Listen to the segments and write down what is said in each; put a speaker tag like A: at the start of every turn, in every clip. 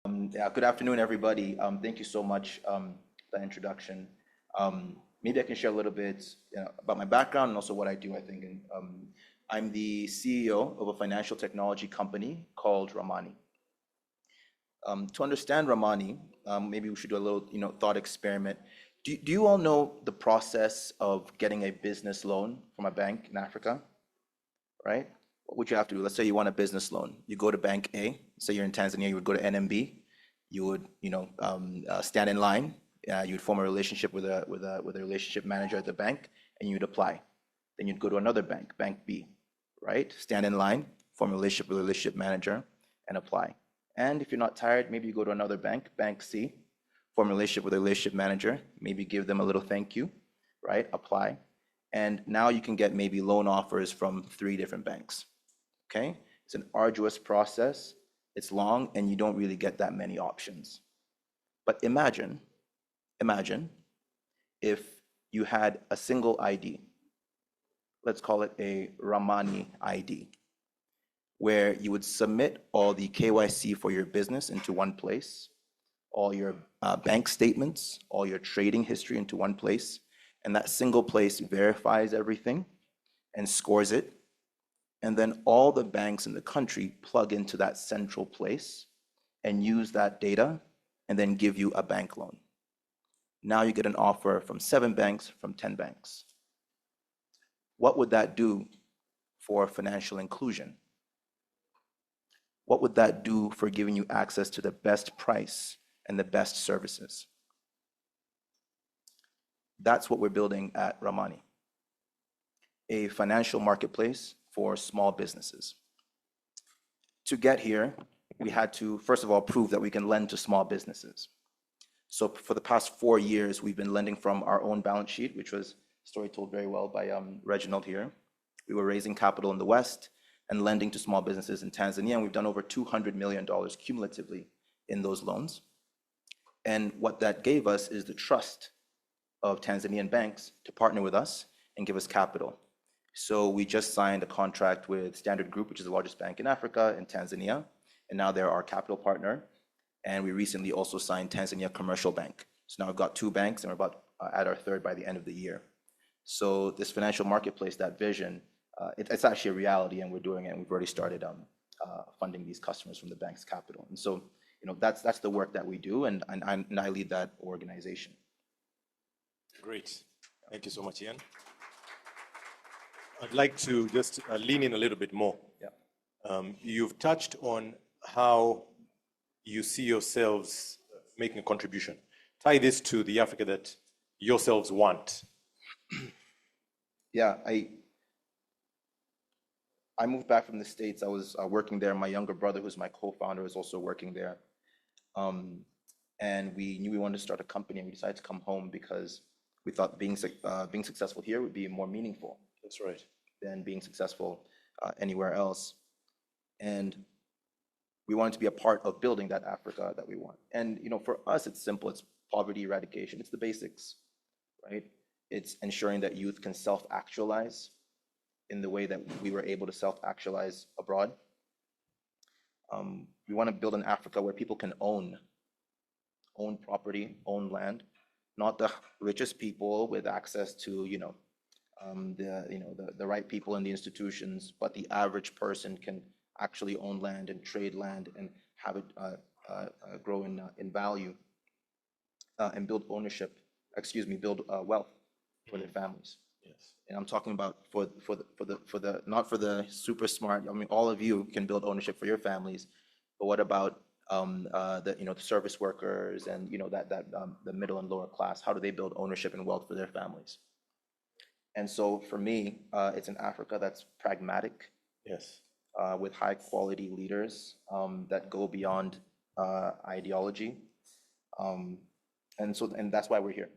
A: Yeah, good afternoon, everybody. Thank you so much for the introduction. Maybe I can share a little bit, about my background and also what I do, I think. I'm the CEO of a financial technology company called Ramani. To understand Ramani, maybe we should do a little, thought experiment. Do you all know the process of getting a business loan from a bank in Africa, right? What would you have to do? Let's say you want a business loan. You go to Bank A. Say you're in Tanzania, you would go to NMB. You would, stand in line. You'd form a relationship with a relationship manager at the bank, and you'd apply. Then you'd go to another bank, Bank B, right? Stand in line, form a relationship with a relationship manager, and apply. And if you're not tired, maybe you go to another bank, Bank C, form a relationship with a relationship manager, maybe give them a little thank you, right? Apply. And now you can get maybe loan offers from 3 different banks. Okay? It's an arduous process, it's long, and you don't really get that many options. But imagine if you had a single ID, let's call it a Ramani ID, where you would submit all the KYC for your business into one place, all your bank statements, all your trading history into one place, and that single place verifies everything and scores it. And then all the banks in the country plug into that central place and use that data and then give you a bank loan. Now you get an offer from 7 banks, from 10 banks. What would that do for financial inclusion? What would that do for giving you access to the best price and the best services? That's what we're building at Ramani, a financial marketplace for small businesses. To get here, we had to, first of all, prove that we can lend to small businesses. So for the past 4 years, we've been lending from our own balance sheet, which was a story told very well by Reginald here. We were raising capital in the West and lending to small businesses in Tanzania, and we've done over $200 million cumulatively in those loans. And what that gave us is the trust of Tanzanian banks to partner with us and give us capital. So we just signed a contract with Standard Group, which is the largest bank in Africa, in Tanzania, and now they're our capital partner. And we recently also signed Tanzania Commercial Bank. So now we've got 2 banks, and we're about at our 3rd by the end of the year. So this financial marketplace, that vision, it's actually a reality, and we're doing it, and we've already started funding these customers from the bank's capital. And so, that's the work that we do, and I lead that organization.
B: Great. Thank you so much, Iain. I'd like to just lean in a little bit more.
A: Yeah.
B: You've touched on how you see yourselves making a contribution. Tie this to the Africa that yourselves want.
A: Yeah, I moved back from the States. I was working there. My younger brother, who's my co-founder, is also working there. And we knew we wanted to start a company, and we decided to come home because we thought being successful here would be more meaningful.
B: That's right.
A: Than being successful anywhere else. And we wanted to be a part of building that Africa that we want. And for us, it's simple. It's poverty eradication. It's the basics, right? It's ensuring that youth can self-actualize in the way that we were able to self-actualize abroad. We want to build an Africa where people can own property, own land, not the richest people with access to the right people in the institutions, but the average person can actually own land and trade land and have it grow in value and build wealth for their families.
B: Yes.
A: And I'm talking about not for the super smart. I mean, all of you can build ownership for your families, but what about the service workers and the middle and lower class? How do they build ownership and wealth for their families? And so for me, it's an Africa that's pragmatic.
B: Yes.
A: With high quality leaders that go beyond ideology. And that's why we're here.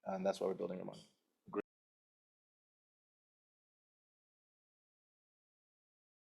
A: And that's why we're building Ramani.